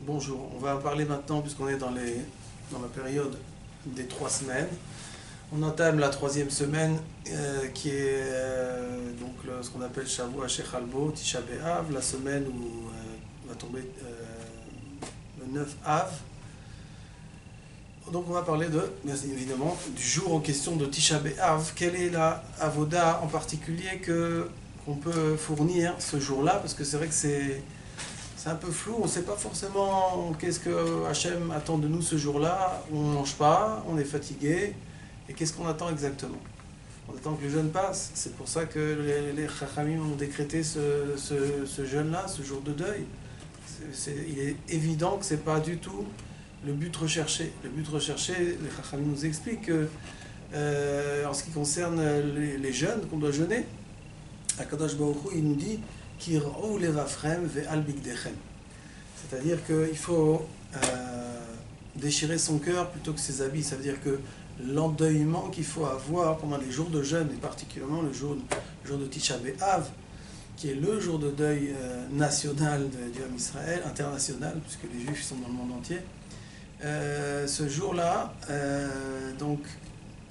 Bonjour, on va parler maintenant, puisqu'on est dans la période des 3 semaines. On entame la 3e semaine qui est ce qu'on appelle Shavua Shechalbo, Tisha B'Av, la semaine où va tomber le 9 Av. Donc on va parler bien évidemment, du jour en question de Tisha B'Av. Quelle est la avoda en particulier qu'on peut fournir ce jour-là? Parce que c'est vrai que c'est un peu flou, on ne sait pas forcément qu'est-ce que Hachem attend de nous ce jour-là. On ne mange pas, on est fatigué, et qu'est-ce qu'on attend exactement? On attend que le jeûne passe. C'est pour ça que les Chachamim ont décrété ce jeûne-là, ce jour de deuil. Il est évident que ce n'est pas du tout le but recherché. Le but recherché, les Chachamim nous expliquent que, en ce qui concerne les jeûnes, qu'on doit jeûner, Akadosh Baruch Hu, il nous dit c'est-à-dire qu'il faut déchirer son cœur plutôt que ses habits. Ça veut dire que l'endeuillement qu'il faut avoir pendant les jours de jeûne, et particulièrement le jour de Tisha B'Av, qui est le jour de deuil national du Ham Israël, international, puisque les Juifs sont dans le monde entier, ce jour-là, donc,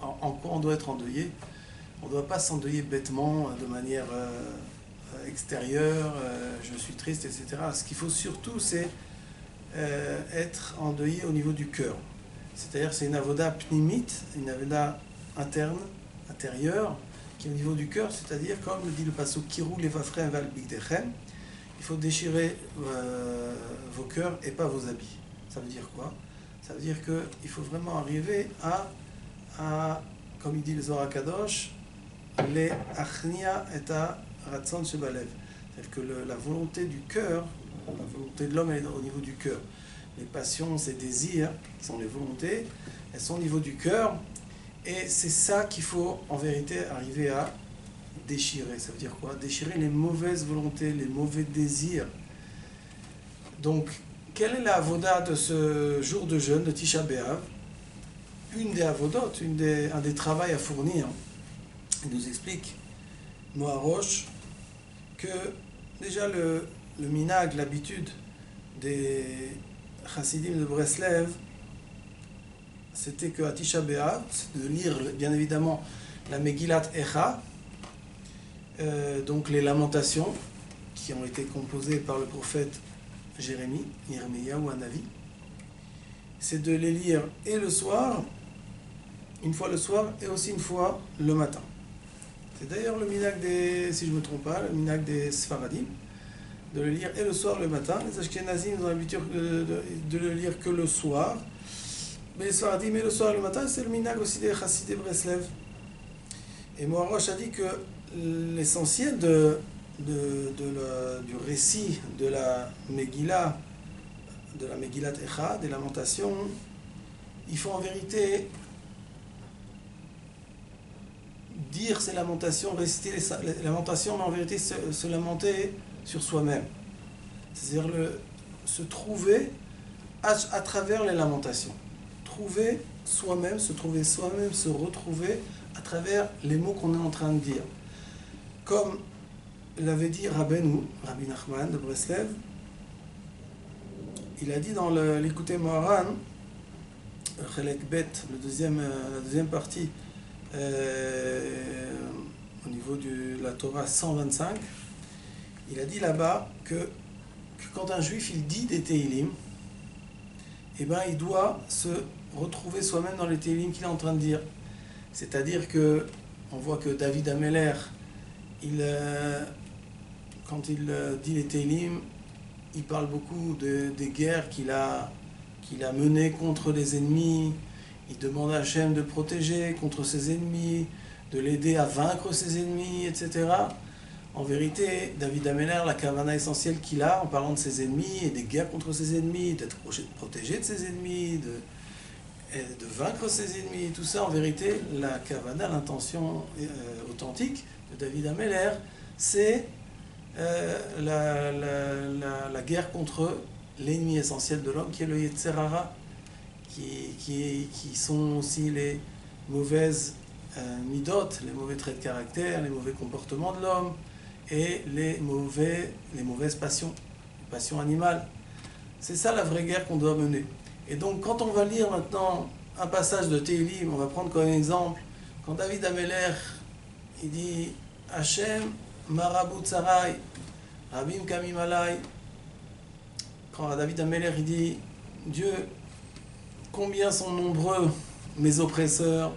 en quoi on doit être endeuillé? On ne doit pas s'endeuiller bêtement, de manière extérieure, je suis triste, etc. Ce qu'il faut surtout, c'est être endeuillé au niveau du cœur. C'est-à-dire c'est une avoda pnimite, une avoda interne, intérieure, qui est au niveau du cœur, c'est-à-dire, comme le dit le pasuk, Kirou levavchem val bigdechem, il faut déchirer vos cœurs et pas vos habits. Ça veut dire quoi? Ça veut dire qu'il faut vraiment arriver à, comme il dit le Zohar Kadosh, les achnia et a ratson shebalev. C'est-à-dire que la volonté du cœur, la volonté de l'homme est au niveau du cœur. Les passions, ces désirs, qui sont les volontés, elles sont au niveau du cœur. Et c'est ça qu'il faut, en vérité, arriver à déchirer. Ça veut dire quoi? Déchirer les mauvaises volontés, les mauvais désirs. Donc, quelle est la avoda de ce jour de jeûne, de Tisha B'Av? Une des avodotes, un des travails à fournir. Il nous explique, Moharosh, que déjà le minag, l'habitude des chassidim de Breslev, c'était qu'à Tisha B'Av, de lire bien évidemment la Megillat Echa, donc les lamentations qui ont été composées par le prophète Jérémie, Yirmiyahu Hanavi, c'est de les lire et le soir, une fois le soir et aussi une fois le matin. C'est d'ailleurs le minag si je ne me trompe pas, le minag des Sfaradim, de le lire et le soir et le matin. Les Ashkenazim ont l'habitude de le lire que le soir. Mais les Sfaradim et le soir et le matin, c'est le minag aussi des Chassidé Breslev. Et Moharosh a dit que l'essentiel du récit de la Megillah, Echa, des lamentations, il faut en vérité dire ces lamentations, réciter les lamentations, mais en vérité se lamenter sur soi-même. C'est-à-dire se trouver à travers les lamentations. Trouver soi-même, se retrouver à travers les mots qu'on est en train de dire. Comme l'avait dit Rabbi Nachman de Breslev, il a dit dans l'Écouté Moharan, Chelek Bet, la deuxième partie, au niveau de la Torah 125, il a dit là-bas que quand un juif il dit des Tehillim, eh ben, il doit se retrouver soi-même dans les Tehillim qu'il est en train de dire. C'est-à-dire que on voit que David Ameler, quand il dit les Tehillim, il parle beaucoup des guerres qu'il a menées contre les ennemis. Il demande à Hachem de protéger contre ses ennemis, de l'aider à vaincre ses ennemis, etc. En vérité, David Ameler, la kavana essentielle qu'il a en parlant de ses ennemis et des guerres contre ses ennemis, d'être protégé de ses ennemis, de vaincre ses ennemis, tout ça, en vérité, la kavana, l'intention authentique de David Ameler, c'est la guerre contre l'ennemi essentiel de l'homme, qui est le Yetzer Hara, qui sont aussi les mauvaises midot, les mauvais traits de caractère, les mauvais comportements de l'homme et les mauvaises passions, les passions animales. C'est ça la vraie guerre qu'on doit mener. Et donc quand on va lire maintenant un passage de Tehillim, on va prendre comme exemple, quand David Ameler, il dit Hachem, Marabut Sarai, Rabim Kamim Alai, quand David Ameler, il dit Dieu, combien sont nombreux mes oppresseurs,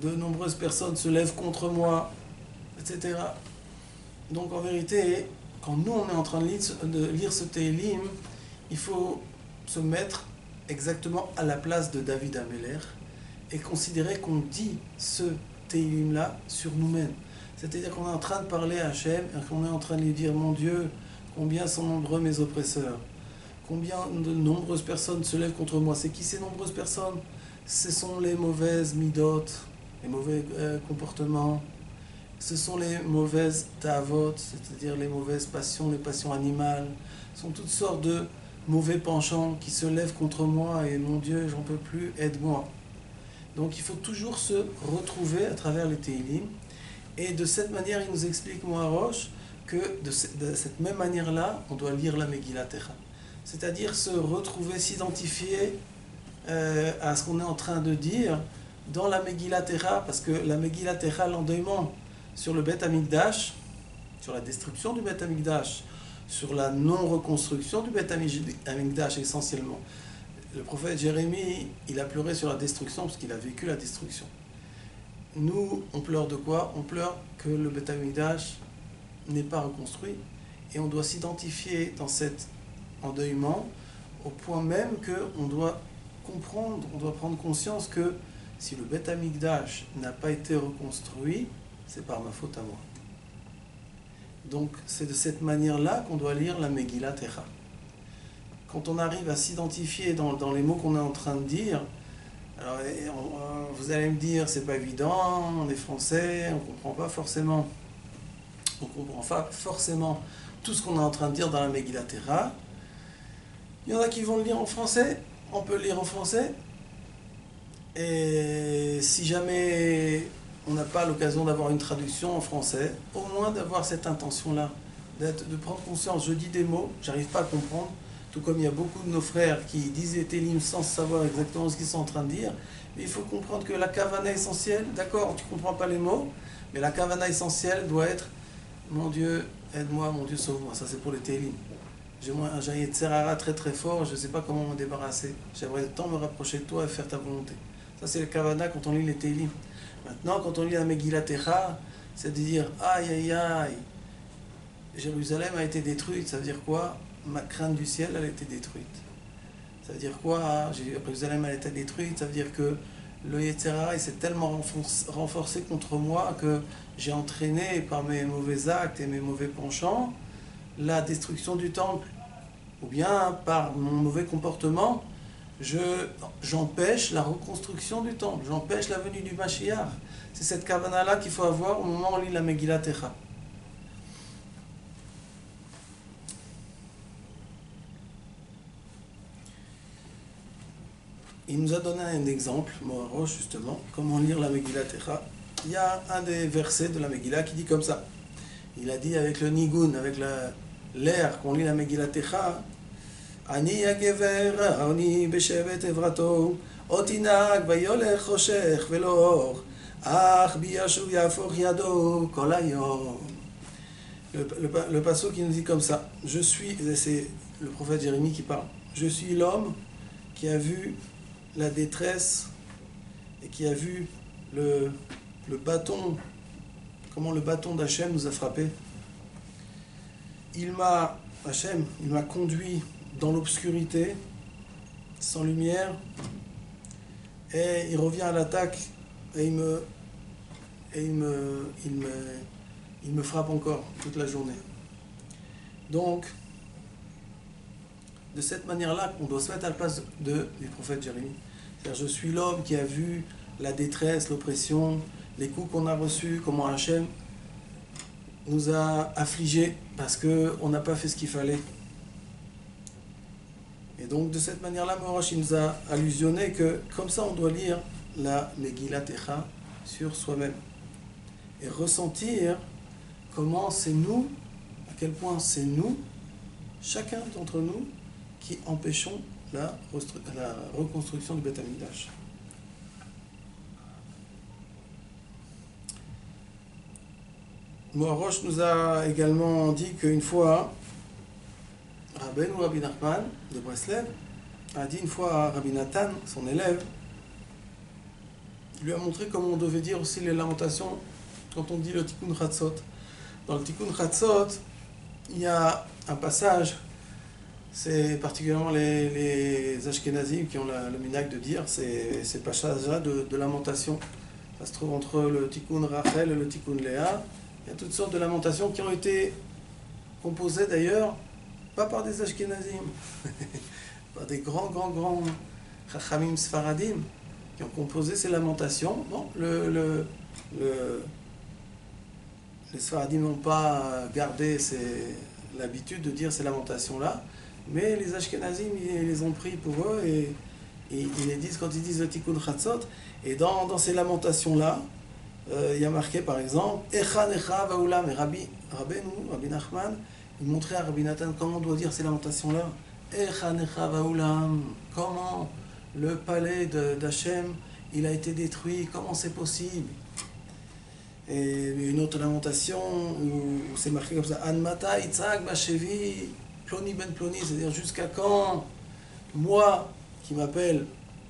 de nombreuses personnes se lèvent contre moi, etc. Donc en vérité, quand nous on est en train de lire ce Tehillim, il faut se mettre exactement à la place de David Ameler et considérer qu'on dit ce Tehillim-là sur nous-mêmes. C'est-à-dire qu'on est en train de parler à Hachem et qu'on est en train de lui dire « Mon Dieu, combien sont nombreux mes oppresseurs, combien de nombreuses personnes se lèvent contre moi. » C'est qui ces nombreuses personnes? Ce sont les mauvaises midot, les mauvais comportements. Ce sont les mauvaises ta'avot, c'est-à-dire les mauvaises passions, les passions animales. Ce sont toutes sortes de mauvais penchants qui se lèvent contre moi et mon Dieu, j'en peux plus, aide-moi. Donc il faut toujours se retrouver à travers les Tehillim. Et de cette manière, il nous explique, Moharosh, que de cette même manière-là, on doit lire la Megillat Techa. C'est-à-dire se retrouver, s'identifier à ce qu'on est en train de dire dans la Megillat Techa, parce que la Megillat Techa, l'endeuillement sur le Beth Amikdash, sur la destruction du Beth Amikdash, sur la non-reconstruction du Beth Amikdash essentiellement. Le prophète Jérémie, il a pleuré sur la destruction parce qu'il a vécu la destruction. Nous, on pleure de quoi? On pleure que le Beth Amikdash n'est pas reconstruit et on doit s'identifier dans cet endeuillement au point même qu'on doit comprendre, on doit prendre conscience que si le Beth Amikdash n'a pas été reconstruit, c'est par ma faute à moi. Donc c'est de cette manière-là qu'on doit lire la Megillat Techa. Quand on arrive à s'identifier dans les mots qu'on est en train de dire, alors vous allez me dire c'est pas évident, on est français, on comprend pas forcément tout ce qu'on est en train de dire dans la Megillat Techa. Il y en a qui vont le lire en français, on peut le lire en français. Et si jamais on n'a pas l'occasion d'avoir une traduction en français, au moins d'avoir cette intention-là, de prendre conscience. Je dis des mots, j'arrive pas à comprendre, tout comme il y a beaucoup de nos frères qui disent les Tehillim sans savoir exactement ce qu'ils sont en train de dire. Mais il faut comprendre que la kavana essentielle, d'accord, tu comprends pas les mots, mais la kavana essentielle doit être mon Dieu, aide-moi, mon Dieu, sauve-moi. Ça c'est pour les Tehillim. J'ai un Yetzerara très très fort, je ne sais pas comment m'en débarrasser. J'aimerais tant me rapprocher de toi et faire ta volonté. Ça c'est le kavana quand on lit les Tehillim. Maintenant, quand on lit la Megillat Techa, c'est de dire aïe aïe aïe, Jérusalem a été détruite. Ça veut dire quoi? Ma crainte du ciel, elle a été détruite. Ça veut dire quoi? Jérusalem a été détruite. Ça veut dire que le Yetzerara il s'est tellement renforcé contre moi que j'ai entraîné par mes mauvais actes et mes mauvais penchants la destruction du temple. Ou bien par mon mauvais comportement, j'empêche la reconstruction du temple, j'empêche la venue du Mashiach. C'est cette kavana-là qu'il faut avoir au moment où on lit la Megillat Techa. Il nous a donné un exemple, Moharosh justement, comment lire la Megillat Techa. Il y a un des versets de la Megillah qui dit comme ça. Il a dit avec le nigun, avec l'air qu'on lit la Megillat Techa, אני הגבר, העוני בשבט עברתו, אותינק ויולך חושך ולא אור, אך בישוב יהפוך ידו כל היום. Le passage qui nous dit comme ça, c'est le prophète Jérémie qui parle, je suis l'homme qui a vu la détresse et qui a vu le bâton, comment le bâton d'Hachem nous a frappé. Hachem, il m'a conduit dans l'obscurité, sans lumière, et il revient à l'attaque et il me frappe encore toute la journée. Donc, de cette manière-là, on doit se mettre à la place du prophète Jérémie. C'est-à-dire, je suis l'homme qui a vu la détresse, l'oppression, les coups qu'on a reçus, comment Hachem nous a affligés parce qu'on n'a pas fait ce qu'il fallait. Et donc de cette manière-là, Moharosh il nous a allusionné que comme ça on doit lire la Megillat Techa sur soi-même et ressentir comment c'est nous, à quel point c'est nous, chacun d'entre nous, qui empêchons la reconstruction du Beth Amikdash. Moharosh nous a également dit qu'une fois, Rabbi Nachman de Breslev a dit une fois à Rabbi Nathan, son élève, il lui a montré comment on devait dire aussi les lamentations quand on dit le Tikkun Chatzot. Dans le Tikkun Chatzot, il y a un passage, c'est particulièrement les Ashkenazim qui ont le minhag de dire ces passages-là de lamentation. Ça se trouve entre le Tikkun Rachel et le Tikkun Léa. Il y a toutes sortes de lamentations qui ont été composées d'ailleurs, pas par des Ashkenazim, par des grands Chachamim Sfaradim qui ont composé ces lamentations. Bon, les Sfaradim n'ont pas gardé l'habitude de dire ces lamentations-là, mais les Ashkenazim, ils les ont pris pour eux et ils les disent quand ils disent le Tikkun Chatzot. Et dans ces lamentations-là, il y a marqué par exemple Echa Necha Vaoulam, et Rabbi Nachman, il montrait à Rabbi Nathan comment on doit dire ces lamentations-là. Echa Necha Vaoulam, comment le palais d'Hachem il a été détruit, comment c'est possible? Et une autre lamentation où c'est marqué comme ça Anmata Itzhak Bashevi Ploni Ben Ploni, c'est-à-dire jusqu'à quand moi qui m'appelle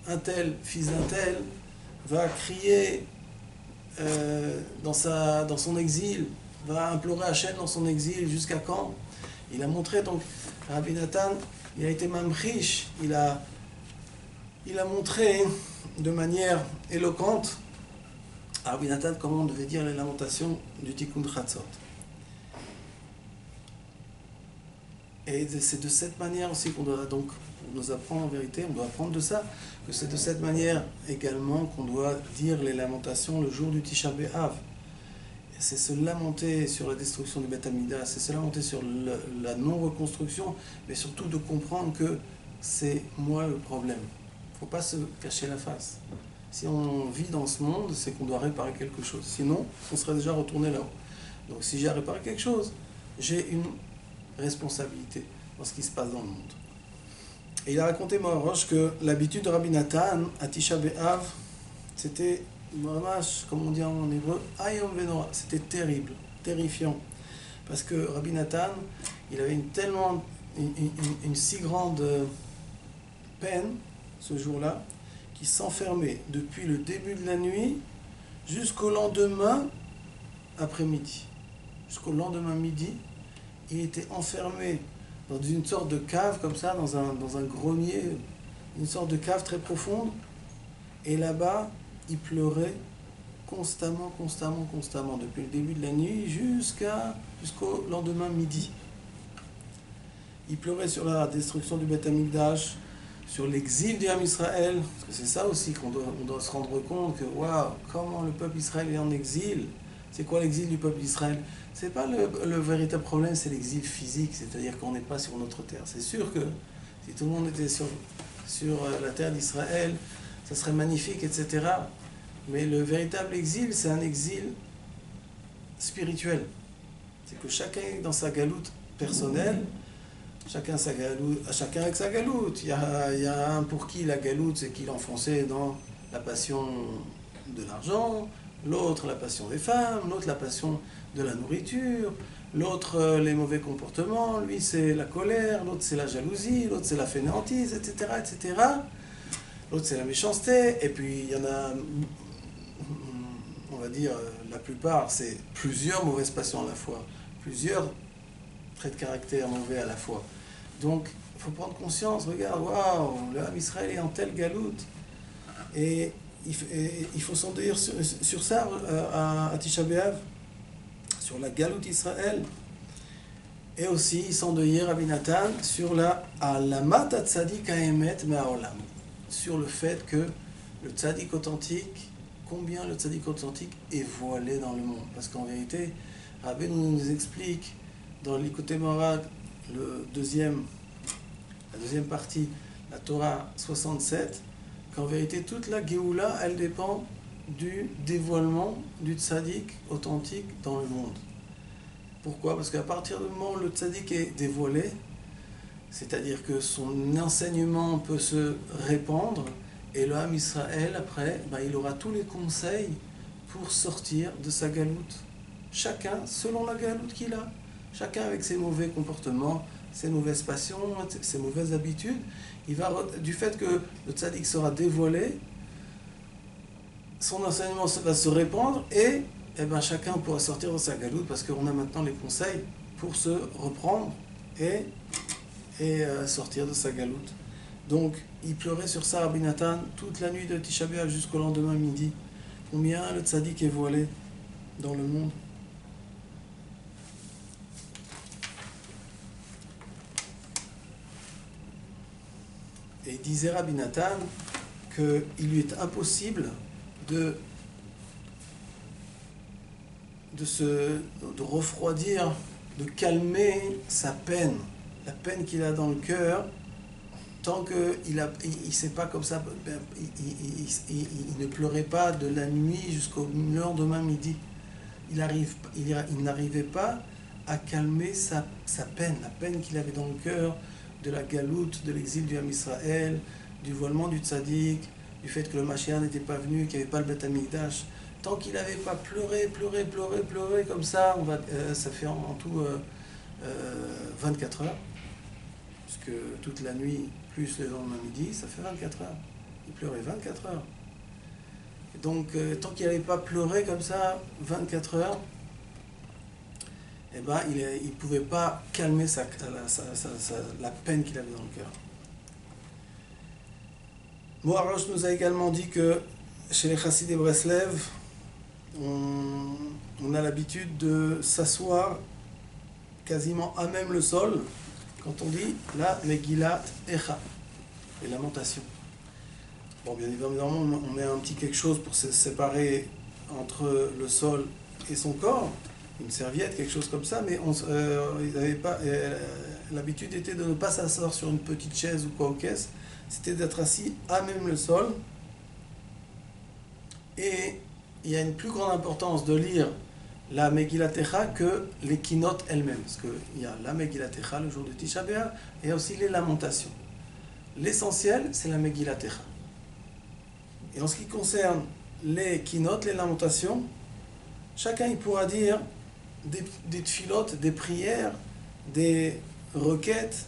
un tel, fils d'un tel, va crier dans son exil, va implorer Hachem dans son exil, jusqu'à quand? Il a montré donc, Rabbi Nathan, il a été mamrish, il a montré de manière éloquente à Rabbi Nathan comment on devait dire les lamentations du Tikkun Chatzot. Et c'est de cette manière aussi qu'on doit donc, on nous apprend en vérité, on doit apprendre de ça, que c'est de cette manière également qu'on doit dire les lamentations le jour du Tisha B'Av. C'est se lamenter sur la destruction du Beth Amikdash, c'est se lamenter sur la non-reconstruction, mais surtout de comprendre que c'est moi le problème. Il ne faut pas se cacher la face. Si on vit dans ce monde, c'est qu'on doit réparer quelque chose. Sinon, on serait déjà retourné là-haut. Donc si j'ai à réparer quelque chose, j'ai une responsabilité dans ce qui se passe dans le monde. Et il a raconté, Moharosh, que l'habitude de Rabbi Nathan à Tisha B'Av, c'était, comme on dit en hébreu, Ayom Venora. C'était terrible, terrifiant. Parce que Rabbi Nathan, il avait une si grande peine, ce jour-là, qui s'enfermait depuis le début de la nuit jusqu'au lendemain après-midi. Jusqu'au lendemain midi, il était enfermé dans une sorte de cave comme ça, dans un grenier, une sorte de cave très profonde. Et là-bas, il pleurait constamment, depuis le début de la nuit jusqu'au lendemain midi. Il pleurait sur la destruction du Beth Amikdash, sur l'exil du Ham Israël, parce que c'est ça aussi qu'on doit se rendre compte que, waouh, comment le peuple Israël est en exil. C'est quoi l'exil du peuple d'Israël? C'est pas le véritable problème, c'est l'exil physique, c'est-à-dire qu'on n'est pas sur notre terre. C'est sûr que si tout le monde était sur la terre d'Israël, ça serait magnifique, etc. Mais le véritable exil, c'est un exil spirituel. C'est que chacun est dans sa galoute personnelle, chacun avec sa galoute. Il y a un pour qui la galoute, c'est qu'il est enfoncé dans la passion de l'argent, l'autre la passion des femmes, l'autre la passion de la nourriture, l'autre les mauvais comportements, lui c'est la colère, l'autre c'est la jalousie, l'autre c'est la fainéantise, etc., etc. L'autre c'est la méchanceté, et puis il y en a, on va dire, la plupart c'est plusieurs mauvaises passions à la fois, plusieurs traits de caractère mauvais à la fois. Donc il faut prendre conscience, regarde, waouh, le Ham Israël est en telle galoute, et il faut s'endeuiller sur ça à Tisha B'Av, sur la galoute Israël, et aussi s'endeuiller Rabbi Nathan sur la alamat tzadik haemet me'aolam, sur le fait que le tzaddik authentique, combien le tzaddik authentique est voilé dans le monde. Parce qu'en vérité, Rabbi nous explique dans l'Ikutei Moharan, la deuxième partie, la Torah 67, qu'en vérité, toute la Géoula, elle dépend du dévoilement du tzaddik authentique dans le monde. Pourquoi? Parce qu'à partir du moment où le tzaddik est dévoilé, c'est-à-dire que son enseignement peut se répandre, et le Ham Israël, après, il aura tous les conseils pour sortir de sa galoute. Chacun selon la galoute qu'il a. Chacun avec ses mauvais comportements, ses mauvaises passions, ses mauvaises habitudes. Du fait que le tzaddik sera dévoilé, son enseignement va se répandre et chacun pourra sortir de sa galoute parce qu'on a maintenant les conseils pour se reprendre et sortir de sa galoute. Donc, il pleurait sur ça, Rabbi Nathan, toute la nuit de Tisha B'Av jusqu'au lendemain midi. Combien le tzaddik est voilé dans le monde? Et il disait Rabbi Nathan qu'il lui est impossible de refroidir, de calmer sa peine, la peine qu'il a dans le cœur, tant qu'il ne sait pas comme ça, il ne pleurait pas de la nuit jusqu'au lendemain midi. Il n'arrivait pas à calmer sa peine, la peine qu'il avait dans le cœur, de la galoute, de l'exil du Ham Israël, du voilement du tzaddik, du fait que le Mashiach n'était pas venu, qu'il n'y avait pas le Beth Amikdash. Tant qu'il n'avait pas pleuré comme ça, ça fait en tout 24 heures, puisque toute la nuit, plus le lendemain midi, ça fait 24 heures. Il pleurait 24 heures. Et donc, tant qu'il n'avait pas pleuré comme ça, 24 heures, il ne pouvait pas calmer la peine qu'il avait dans le cœur. Moharosh nous a également dit que chez les Chassidés Breslev, on a l'habitude de s'asseoir quasiment à même le sol quand on dit la Megillat Echa, les lamentations. Bon, bien évidemment, on met un petit quelque chose pour se séparer entre le sol et son corps, une serviette, quelque chose comme ça, mais ils n'avaient pas. L'habitude était de ne pas s'asseoir sur une petite chaise ou quoi aux caisses, c'était d'être assis à même le sol. Et il y a une plus grande importance de lire la Megillat Echa que les kinotes elles-mêmes, parce qu'il y a la Megillat Echa le jour de Tisha B'Av, et il y a aussi les lamentations. L'essentiel, c'est la Megillat Echa. Et en ce qui concerne les kinotes, les lamentations, chacun il pourra dire des tfilotes, des prières, des requêtes,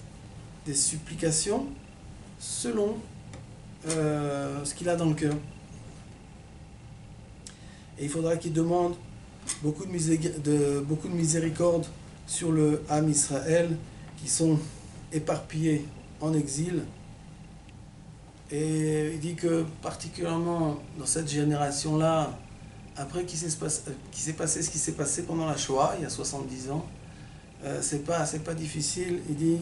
des supplications, selon ce qu'il a dans le cœur. Et il faudra qu'il demande beaucoup de miséricorde sur le Ham Israël, qui sont éparpillés en exil. Et il dit que particulièrement dans cette génération-là, après qu'il s'est passé ce qui s'est passé pendant la Shoah, il y a 70 ans, c'est pas difficile. Il dit,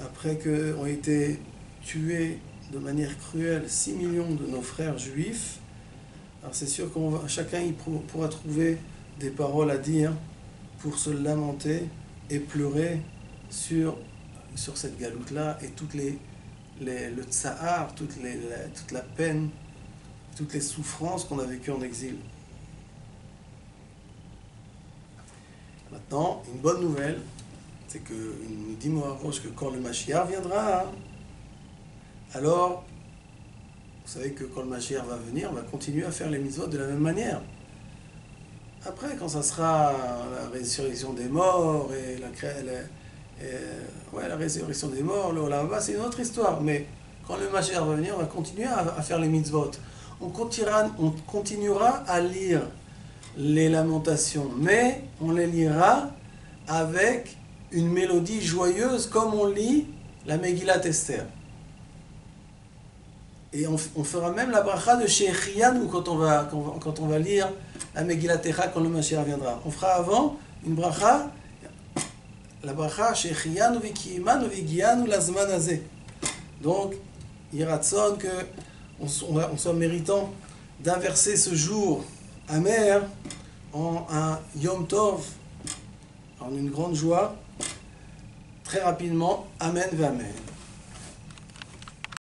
après qu'ont été tués de manière cruelle 6 millions de nos frères juifs, alors c'est sûr que chacun pourra trouver des paroles à dire pour se lamenter et pleurer sur cette galoute-là et le tsahar, toute la peine, toutes les souffrances qu'on a vécues en exil. Maintenant, une bonne nouvelle, c'est qu'il nous dit Moharosh que quand le Mashiach viendra, alors, vous savez que quand le Mashiach va venir, on va continuer à faire les mitzvot de la même manière. Après, quand ça sera la résurrection des morts et la résurrection des morts, le Olam Haba, c'est une autre histoire. Mais quand le Mashiach va venir, on va continuer à faire les mitzvot. On continuera à lire les lamentations, mais on les lira avec une mélodie joyeuse, comme on lit la Megillat Esther. Et on fera même la bracha de Shechianu quand on va lire la Megillat Echa quand le Mashiach viendra. On fera avant une bracha, la bracha Shechianu v'kiyimanu v'gianu lazman hazeh. Donc, il ratson que on soit méritant d'inverser ce jour amer en un Yom Tov, en une grande joie, très rapidement. Amen v'amen.